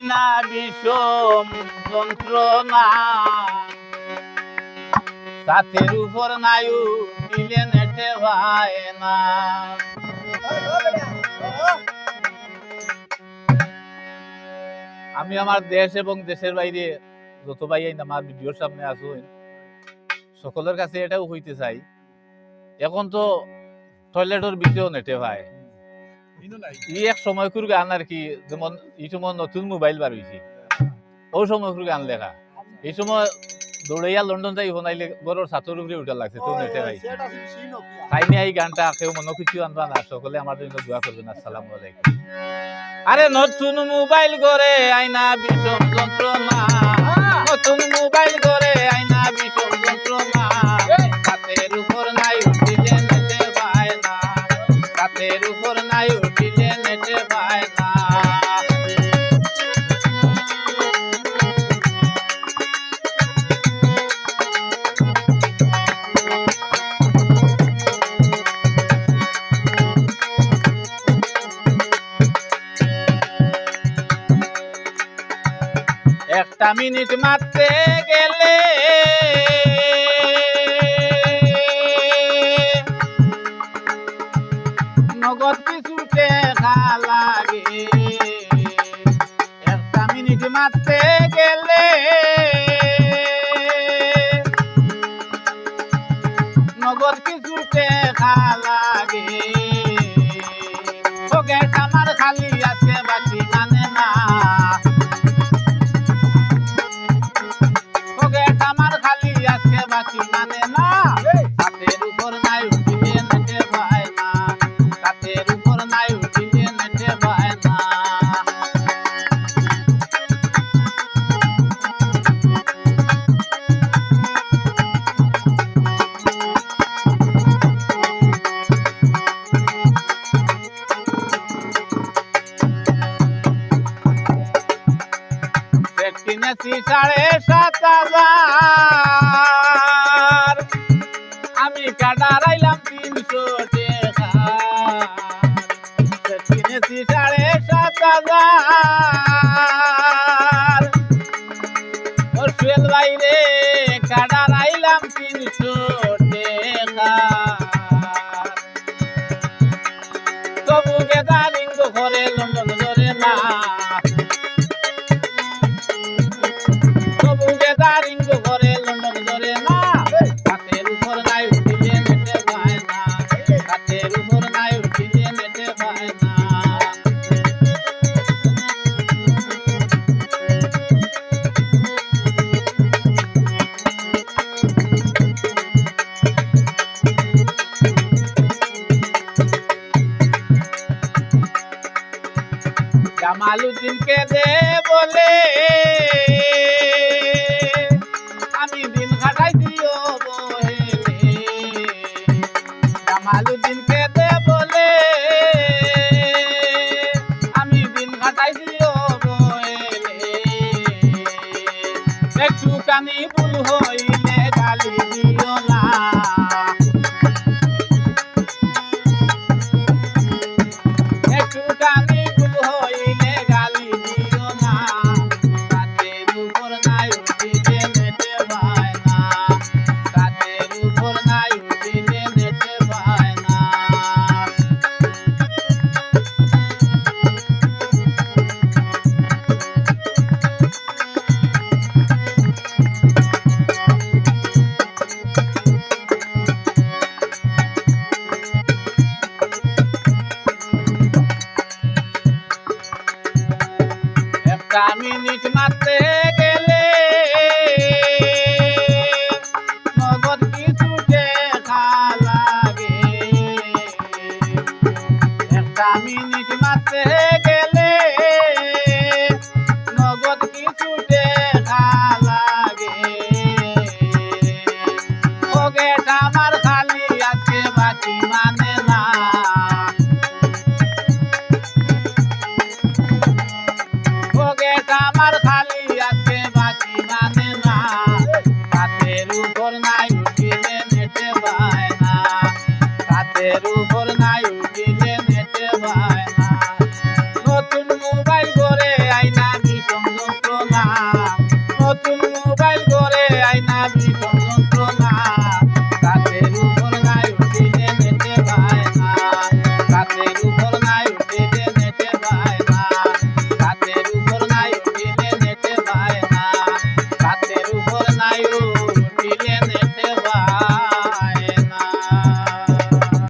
না বিষম যন্ত্রণা সাথের উপর নায়ু দিলে নেটে ভাই না। আমি আমার দেশ এবং দেশের বাইরে যত ভাই আমার ভিডিওর সামনে আসুন সকলের কাছে এটাও হইতে চাই, এখন তো টয়লেটের ভিতরেও নেটে ভাই ই এক সময় করে গান আর কি, যেমন এই সময় নতুন মোবাইল বার হয়েছে ও সময় করে গান লেখা, এই সময় দৌড়াইয়া লন্ডন যাই শোনাইলে গরুর ছাতর উপরে উঠা লাগছে তো নেটে ভাই তাই নিয়ে এই গানটা কেউ মনে কিছু আনবা না, সকলে আমার জন্য দোয়া করবেন। আসসালামু আলাইকুম। আরে নতুন মোবাইল করে আইনা বিষম যন্ত্রণা, নতুন মোবাইল করে আইনা বিষম যন্ত্রণা হাতের উপর নাই উঠিলে নেটে ভাই না, হাতের উপর নাই উঠিলে নেটে ভাই না। একটা মিনিট মারতে গেলে নগদ কিছু টাকা লাগে, একটা মিনিট মারতে গেলে নগদ কিছু টাকা লাগে, পকেট আমার খালি আছে বাকি মানে না, বাকি মানে না, হাতের উপর নাই উঠিলে নেটে ভাই না, হাতের উপর নাই উঠিলে নেটে ভাই না। কিনেছি 7,500, আমি কাটারাইলাম 300 টাকা, কিনেছি 7,500 বাইরে কাটারাইলাম 300 টাকা, তবু গেদারিং ঘরে লন্ডন ধরে না, ঘরে লন্ডন ধরে না, হাতের উপর নাই উঠিলে নেটে ভাই না, হাতের উপর নাই উঠিলে নেটে ভাই না। জামালউদ্দিনকে দে বলে আমি দিন কাটাইছি অবহেলে, জামালউদ্দিনকে দে বলে আমি দিন কাটাইছি অবহেলে, একটুখানি ভুল হইলে গালি দিও না, একটুখানি ভুল হইলে গালি দিও না, হাতের উপর নাই উঠিলে নেটে ভাই না, হাতের উপর নাই উঠিলে নেটে ভাই না। একটা মিনিট মারতে গেলে নগদ কিছু টাকা লাগে, একটা মিনিট মারতে গেলে নগদ কিছু টাকা লাগে, পকেট আমার খালি আছে বাকি মানে না, পকেট আমার খালি